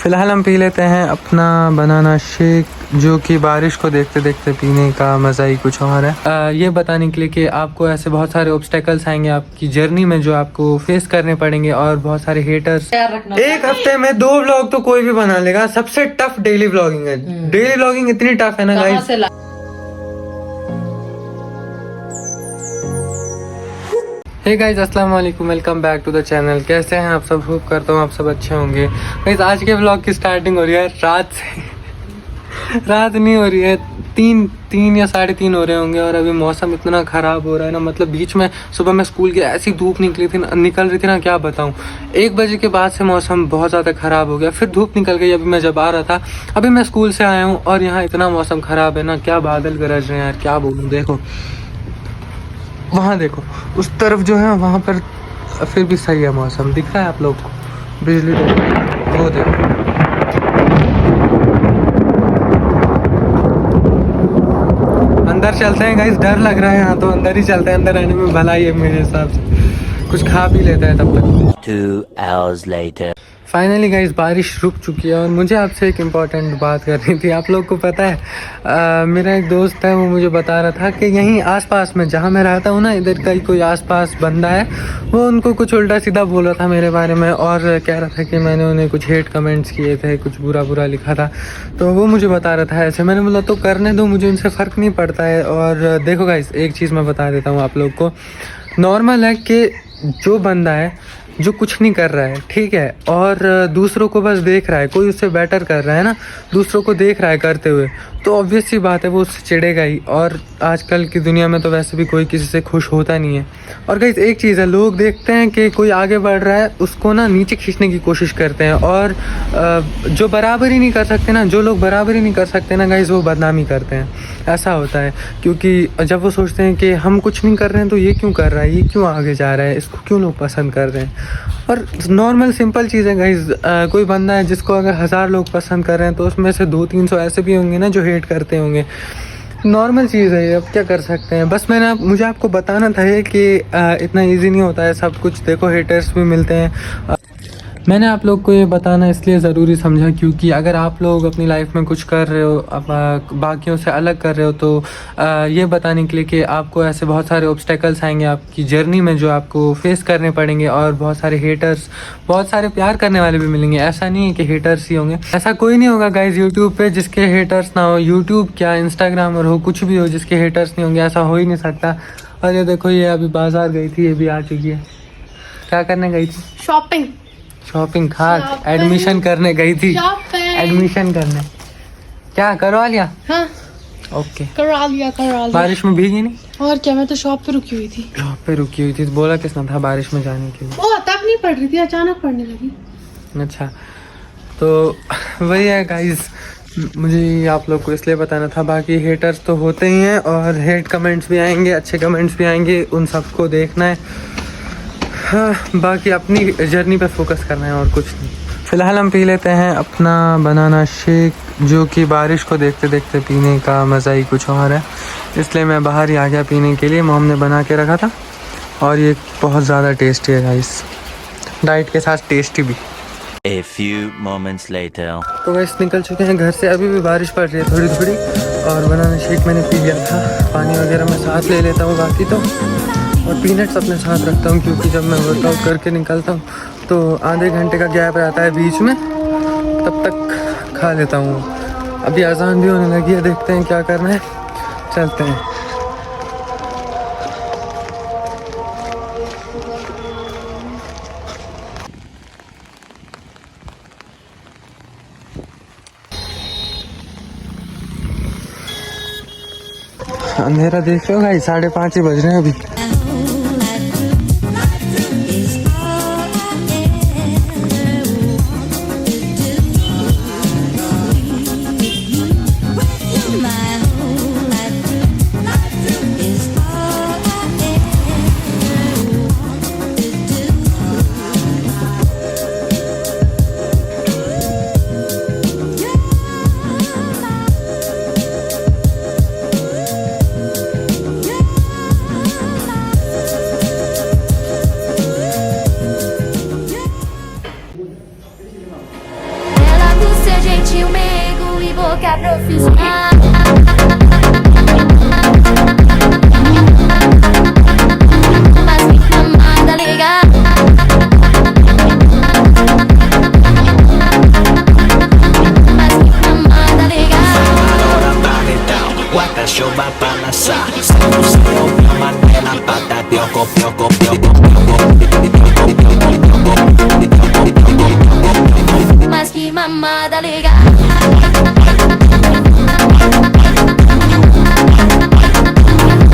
फिलहाल हम पी लेते हैं अपना बनाना शेक, जो कि बारिश को देखते देखते पीने का मज़ा ही कुछ और है। ये बताने के लिए कि आपको ऐसे बहुत सारे ऑब्स्टेकल्स आएंगे आपकी जर्नी में जो आपको फेस करने पड़ेंगे, और बहुत सारे हेटर्स। एक हफ्ते में 2 व्लॉग तो कोई भी बना लेगा। सबसे टफ डेली व्लॉगिंग है। डेली व्लॉगिंग इतनी टफ है ना गाइस। हे गाइस, अस्सलाम वालेकुम, welcome back to the channel. कैसे हैं आप सब? होप करता हूँ आप सब अच्छे होंगे। गाइस, आज के व्लॉग की स्टार्टिंग हो रही है रात से। रात नहीं हो रही है, 3 या 3:30 हो रहे होंगे, और अभी मौसम इतना ख़राब हो रहा है ना। मतलब बीच में सुबह में स्कूल की ऐसी धूप निकल रही थी ना, क्या बताऊँ। 1 बजे के बाद से मौसम बहुत ज़्यादा ख़राब हो गया, फिर धूप निकल गई। अभी मैं जब आ रहा था, अभी मैं स्कूल से आया हूँ और यहाँ इतना मौसम ख़राब है ना, क्या बादल गरज रहे हैं यार, क्या बोलूँ। देखो वहाँ, देखो उस तरफ जो है, वहाँ पर फिर भी सही है मौसम। दिख रहा है आप लोग को? बिजली देखो, वो देखो। अंदर चलते हैं गाइस, डर लग रहा है यहाँ, तो अंदर ही चलते हैं। अंदर आने में भलाई है मेरे हिसाब से। कुछ खा पी लेते हैं तब तक। 2 hours later. फाइनली गाइस, बारिश रुक चुकी है, और मुझे आपसे एक इम्पॉर्टेंट बात करनी थी। आप लोग को पता है, मेरा एक दोस्त है, वो मुझे बता रहा था कि यहीं आसपास में जहाँ मैं रहता हूँ ना, इधर का ही कोई आसपास बंदा है, वो उनको कुछ उल्टा सीधा बोल रहा था मेरे बारे में, और कह रहा था कि मैंने उन्हें कुछ हेट कमेंट्स किए थे, कुछ बुरा लिखा था। तो वो मुझे बता रहा था ऐसे। मैंने बोला तो करने दो, मुझे उनसे फ़र्क नहीं पड़ता है। और देखो गाइस, एक चीज़ मैं बता देता हूँ आप लोग को। नॉर्मल है कि जो बंदा है जो कुछ नहीं कर रहा है, ठीक है, और दूसरों को बस देख रहा है, कोई उससे बेटर कर रहा है ना, दूसरों को देख रहा है करते हुए, तो ऑब्वियस सी बात है वो उससे चिढ़ेगा ही। और आजकल की दुनिया में तो वैसे भी कोई किसी से खुश होता नहीं है। और गाइस, एक चीज़ है, लोग देखते हैं कि कोई आगे बढ़ रहा है, उसको ना नीचे खींचने की कोशिश करते हैं, और जो बराबर ही नहीं कर सकते ना, जो लोग बराबर ही नहीं कर सकते ना गाइस, वो बदनामी करते हैं। ऐसा होता है, क्योंकि जब वो सोचते हैं कि हम कुछ नहीं कर रहे हैं तो ये क्यों कर रहा है, ये क्यों आगे जा रहा है, इसको क्यों लोग पसंद कर रहे हैं। और नॉर्मल सिंपल चीज़ है गाइस, कोई बंदा है जिसको अगर 1000 लोग पसंद कर रहे हैं, तो उसमें से 200-300 ऐसे भी होंगे ना जो हेट करते होंगे। नॉर्मल चीज़ है ये, अब क्या कर सकते हैं। बस मुझे आपको बताना था ये कि इतना इजी नहीं होता है सब कुछ। देखो, हेटर्स भी मिलते हैं। मैंने आप लोग को ये बताना इसलिए ज़रूरी समझा, क्योंकि अगर आप लोग अपनी लाइफ में कुछ कर रहे हो, बाकियों से अलग कर रहे हो, तो ये बताने के लिए कि आपको ऐसे बहुत सारे ऑब्स्टेकल्स आएंगे आपकी जर्नी में जो आपको फेस करने पड़ेंगे, और बहुत सारे हेटर्स, बहुत सारे प्यार करने वाले भी मिलेंगे। ऐसा नहीं है कि हेटर्स ही होंगे, ऐसा कोई नहीं होगा गाइज यूट्यूब पे जिसके हेटर्स ना हो। यूट्यूब क्या, इंस्टाग्राम और हो, कुछ भी हो, जिसके हेटर्स नहीं होंगे, ऐसा हो ही नहीं सकता। और ये देखो, ये अभी बाज़ार गई थी, ये भी आ चुकी है। क्या करने गई थी? शॉपिंग खास एडमिशन करने गई थी। एडमिशन करने क्या करवा लिया? हाँ, ओके, करवा लिया। बारिश में भीगी नहीं? और क्या, मैं तो शॉप पे रुकी हुई थी। शॉप पे रुकी हुई थी? बोला किसने था बारिश में जाने के लिए? ओ, तब नहीं पड़ रही थी, अचानक पड़ने लगी। अच्छा, तो वही है गाइस, मुझे आप लोग को इसलिए बताना था। बाकी हेटर्स तो होते ही हैं, और हेट कमेंट्स भी आएंगे, अच्छे कमेंट्स भी आएंगे, उन सबको देखना है। हाँ, बाकी अपनी जर्नी पे फोकस करना है और कुछ नहीं। फ़िलहाल हम पी लेते हैं अपना बनाना शेक, जो कि बारिश को देखते देखते पीने का मज़ा ही कुछ और है। इसलिए मैं बाहर ही आ गया पीने के लिए। मोम ने बना के रखा था, और ये बहुत ज़्यादा टेस्टी है गाइस, डाइट के साथ टेस्टी भी। A few moments later. तो गाइस, निकल चुके हैं घर से। अभी भी बारिश पड़ रही है थोड़ी थोड़ी, और बनाना शेक मैंने पी लिया था। पानी वगैरह मैं साथ ले लेता हूँ बाकी तो, और पीनट्स अपने साथ रखता हूँ, क्योंकि जब मैं वर्कआउट करके निकलता हूँ तो आधे घंटे का गैप रहता है बीच में, तब तक खा लेता हूँ। अभी अजान भी होने लगी है, देखते हैं क्या करना है, चलते हैं। अंधेरा देख रहे हो भाई, 5:30 ही बज रहे हैं अभी। boca profissional. Mas que camada legal. Mas que camada legal. Guarda chuva pra lançar. Santo céu, minha manela, pata, pioco, pioco, pioco, Mas que mamada legal.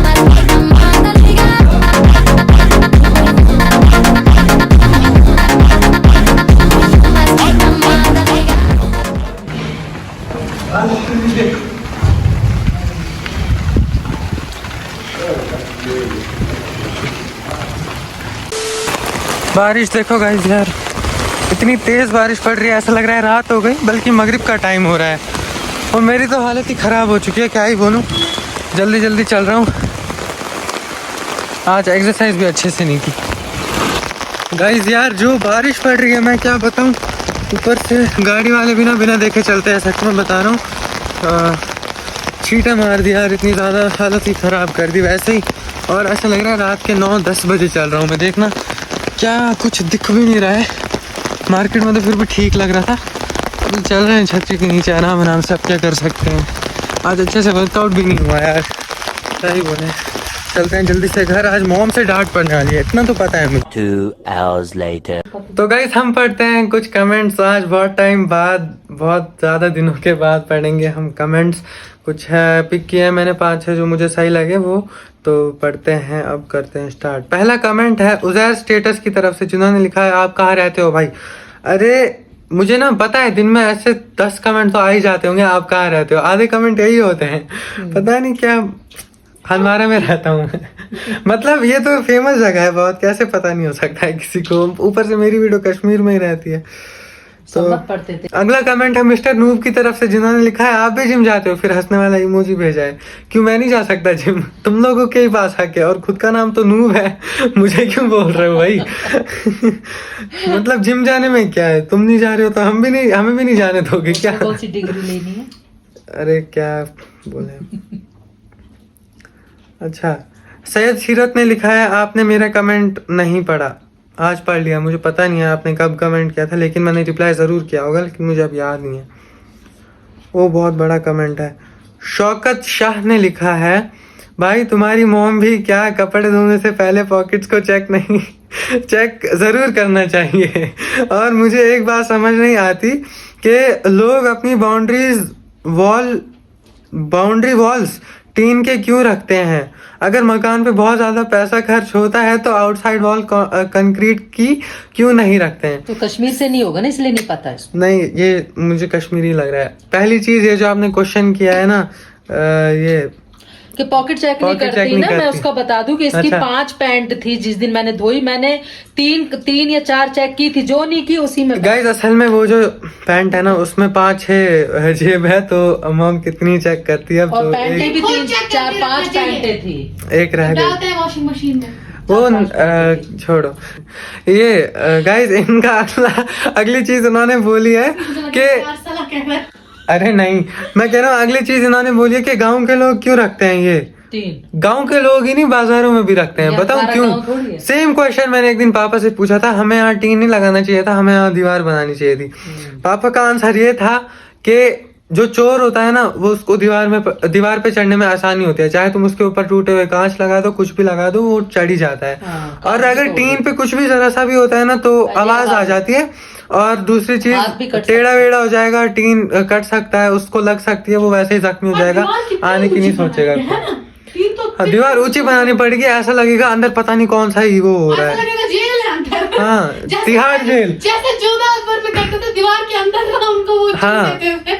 Mas que mamada legal. Mas que mamada legal. बारिश देखो guys यार, इतनी तेज़ बारिश पड़ रही है, ऐसा लग रहा है रात हो गई, बल्कि मगरिब का टाइम हो रहा है। और मेरी तो हालत ही ख़राब हो चुकी है, क्या ही बोलूँ। जल्दी जल्दी चल रहा हूँ। आज एक्सरसाइज भी अच्छे से नहीं की। गाइस यार जो बारिश पड़ रही है मैं क्या बताऊँ, ऊपर से गाड़ी वाले बिना देखे चलते हैं, सच में बता रहा हूँ। छींटा मार दिया यार, इतनी ज़्यादा हालत ही ख़राब कर दी वैसे ही। और ऐसा लग रहा है रात के 9-10 बजे चल रहा हूँ मैं, देखना क्या कुछ दिख भी नहीं रहा है। मार्केट में तो फिर भी ठीक लग रहा था, अभी चल रहे हैं छतरी के नीचे आराम से। अब क्या कर सकते हैं, आज अच्छे से वर्कआउट भी नहीं हुआ यार, क्या ही बोले। चलते हैं जल्दी से घर, आज मॉम से डांट पड़ने वाली है, इतना तो पता है मुझे। 2 hours later. तो गाइस हम पढ़ते हैं कुछ कमेंट्स, आज बहुत टाइम बाद, बहुत ज़्यादा दिनों के बाद पढ़ेंगे हम कमेंट्स। कुछ है पिक किया है मैंने 5-6 जो मुझे सही लगे वो, तो पढ़ते हैं। अब करते हैं स्टार्ट। पहला कमेंट है उजैर स्टेटस की तरफ से, जिन्होंने लिखा है आप कहाँ रहते हो भाई। अरे मुझे ना पता है दिन में ऐसे 10 कमेंट तो आ ही जाते होंगे आप कहाँ रहते हो, आधे कमेंट यही होते हैं। पता नहीं क्या हंदवारा में रहता हूँ मैं। मतलब ये तो फेमस जगह है बहुत, कैसे पता नहीं हो सकता है किसी को। ऊपर से मेरी वीडियो कश्मीर में ही रहती है। तो पढ़ते थे। अगला कमेंट है मिस्टर नूब की तरफ से, जिन्होंने लिखा है आप भी जिम जाते हो, फिर हंसने वाला इमोजी भेजा है। क्यों मैं नहीं जा सकता जिम, तुम लोगों के ही पास हक है, और खुद का नाम तो नूब है, मुझे क्यों बोल रहे हो भाई। मतलब जिम जाने में क्या है, तुम नहीं जा रहे हो तो हमें भी नहीं जाने दोगे क्या। कौन सी डिग्री लेनी है? अरे क्या बोले। अच्छा, सैयद सीरत ने लिखा है आपने मेरा कमेंट नहीं पढ़ा, आज पढ़ लिया। मुझे पता नहीं है आपने कब कमेंट किया था, लेकिन मैंने रिप्लाई ज़रूर किया होगा, लेकिन मुझे अब याद नहीं है। वो बहुत बड़ा कमेंट है। शौकत शाह ने लिखा है भाई तुम्हारी मॉम भी क्या कपड़े धोने से पहले पॉकेट्स को चेक ज़रूर करना चाहिए। और मुझे एक बात समझ नहीं आती कि लोग अपनी बाउंड्री वॉल्स टीन के क्यों रखते हैं। अगर मकान पे बहुत ज़्यादा पैसा खर्च होता है तो आउटसाइड वॉल कंक्रीट की क्यों नहीं रखते हैं। तो कश्मीर से नहीं होगा ना, इसलिए नहीं पता है। नहीं, ये मुझे कश्मीरी लग रहा है। पहली चीज़ ये जो आपने क्वेश्चन किया है ना, ये कि पॉकेट चेक नहीं करती ना, मैं उसका बता दूं कि इसकी अच्छा। 5 पैंट थी जिस दिन मैंने धोई, मैंने 3 या 4 चेक की थी, जो नहीं की उसी में। गाइस असल में वो जो पैंट है ना उसमें 5-6 जेब है, तो मॉम कितनी चेक करती है। अब और तो पैंटें एक, भी खुद 3, check 4, करके 5 रखना चाहिए। पैंटें थी। एक रह गई, डालते हैं वॉशिंग मशीन में। वो छोड़ो। ये गाइस इनका अगली चीज उन्होंने बोली है कि अरे नहीं, मैं कह रहा हूँ अगली चीज इन्होंने बोली है कि गांव के लोग क्यों रखते हैं ये। 3 गांव के लोग ही नहीं बाजारों में भी रखते हैं, ये बताओ हमारा गाँव थोड़ी क्यों। है। सेम क्वेश्चन मैंने एक दिन पापा से पूछा था, हमें यहाँ टीन नहीं लगाना चाहिए था, हमें यहाँ दीवार बनानी चाहिए थी। पापा का आंसर ये था कि जो चोर होता है ना वो उसको दीवार पे चढ़ने में आसानी होती है, चाहे तुम उसके ऊपर टूटे हुए कांच लगा दो, कुछ भी लगा दो, वो चढ़ ही जाता है। हाँ, और अगर टीन पे कुछ भी जरा सा भी होता है ना तो आवाज आ जाती है। और दूसरी हाथ भी चीज कट टेढ़ा वेढ़ा हो जाएगा, टीन कट सकता है, उसको लग सकती है, वो वैसे ही जख्मी हो जाएगा, आने की नहीं सोचेगा। हाँ, दीवार ऊंची बनानी पड़ेगी, ऐसा लगेगा अंदर पता नहीं कौन सा ही वो हो रहा है। जेल है अंदर। हाँ, तिहाड़ जेल। जैसे जोधा अकबर में करते थे दीवार के अंदर ना उनको वो हाँ। चुन देते थे,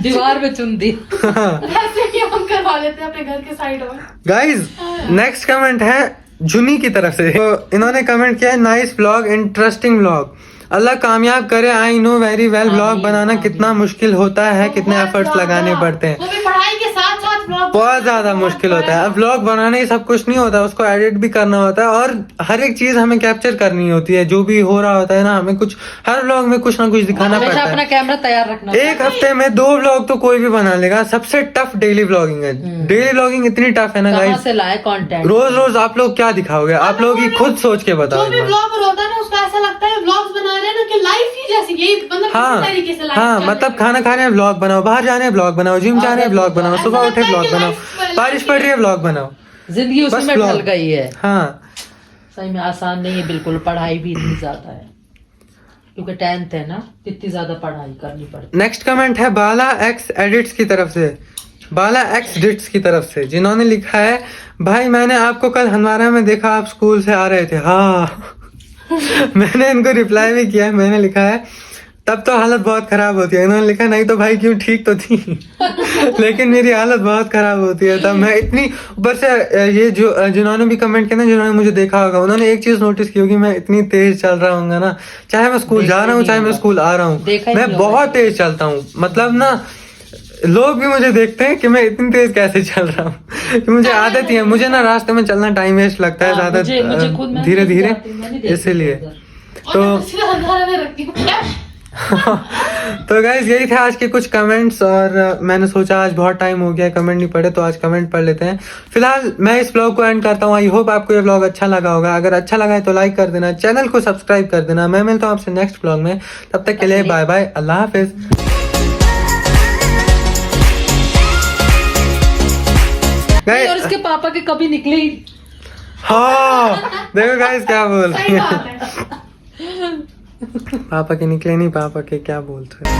दीवार पे चुन दी। वैसे ही हम करवा लेते हैं अपने घर के साइड में। गाइस नेक्स्ट कमेंट है जुनी की तरफ से, तो इन्होंने कमेंट किया है नाइस ब्लॉग, इंटरेस्टिंग ब्लॉग, अल्लाह कामयाब करे। I know very well blog बनाना कितना मुश्किल होता है, कितने एफर्ट्स लगाने पड़ते हैं। वो भी पढ़ाई के साथ साथ ब्लॉग बहुत ज्यादा मुश्किल होता है। अब व्लॉग बनाने ही सब कुछ नहीं होता, उसको एडिट भी करना होता है और हर एक चीज हमें कैप्चर करनी होती है। जो भी हो रहा होता है ना, हमें कुछ हर व्लॉग में कुछ ना कुछ दिखाना हमेशा पड़ता अपना है। कैमरा तैयार रखना। एक हफ्ते में 2 व्लॉग तो कोई भी बना लेगा। सबसे टफ डेली व्लॉगिंग है। डेली व्लॉगिंग इतनी टफ है ना कहाँ गाइस, से लाए कंटेंट? रोज रोज आप लोग क्या दिखाओगे? आप लोग ही खुद सोच के बताओ जो भी एक बार। ब्लॉगर होता है ना, उसको ऐसा लगता है व्लॉग्स बना रहे हैं ना कि लाइफ ही जैसी यही मतलब इसी तरीके से life हाँ, चल मतलब रही है। खाना खा रहे हैं व्लॉग बनाओ, बाहर जा रहे हैं व्लॉग बनाओ, जिम जा रहे हैं व्लॉग बनाओ, सुबह ऐसा उठे लगता है व्लॉग कि बनाओ, life- बारिश पड़ रही है व्लॉग बनाओ, जिंदगी बस उसी में vlog। ढल गई है। हाँ, सही में आसान नहीं है बिल्कुल। पढ़ाई भी इतनी ज्यादा है क्योंकि 10th है ना, इतनी ज्यादा पढ़ाई करनी पड़ती नेक्स्ट कमेंट है बाला एक्स एडिट्स की तरफ से, बाला एक्स डिट्स की तरफ से, जिन्होंने लिखा है भाई मैंने आपको कल हंदवारा में देखा, आप स्कूल से आ रहे थे। हाँ मैंने इनको रिप्लाई भी किया है, मैंने लिखा है तब तो हालत बहुत खराब होती है। इन्होंने लिखा नहीं तो भाई क्यों, ठीक तो थी लेकिन मेरी हालत बहुत खराब होती है तब। मैं इतनी ऊपर से ये जो जिन्होंने भी कमेंट किया ना, जिन्होंने मुझे देखा होगा, उन्होंने एक चीज नोटिस की होगी, मैं इतनी तेज चल रहा हूँ ना, चाहे मैं स्कूल जा रहा हूँ चाहे मैं स्कूल आ रहा हूँ, देखा ही मैं नहीं होगा। बहुत तेज चलता हूँ। मतलब ना लोग भी मुझे देखते हैं कि मैं इतनी तेज कैसे चल रहा हूँ कि मुझे आदत ही है। मुझे ना रास्ते में चलना टाइम वेस्ट लगता है हाँ, ज्यादा, मुझे खुद मैं धीरे नहीं धीरे, जाती, मैं नहीं देखती इसीलिए। उधर। और तो मैं सीधा अंधारा में रखती हूँ क्या? तो गाइज यही थे आज के कुछ कमेंट्स, और मैंने सोचा आज बहुत टाइम हो गया कमेंट नहीं पढ़े, तो आज कमेंट पढ़ लेते हैं। फिलहाल मैं इस ब्लॉग को एंड करता हूँ। आई होप आपको ये ब्लॉग अच्छा लगा होगा। अगर अच्छा लगा है तो लाइक कर देना, चैनल को सब्सक्राइब कर देना। मैं मिलता हूँ आपसे नेक्स्ट ब्लॉग में, तब तक के लिए बाय बाय, अल्लाह हाफिज। और उसके पापा के कभी निकले ही। हाँ देखो गाइस क्या बोल रही सही है, बात है। पापा के निकले नहीं, पापा के क्या बोलते हैं।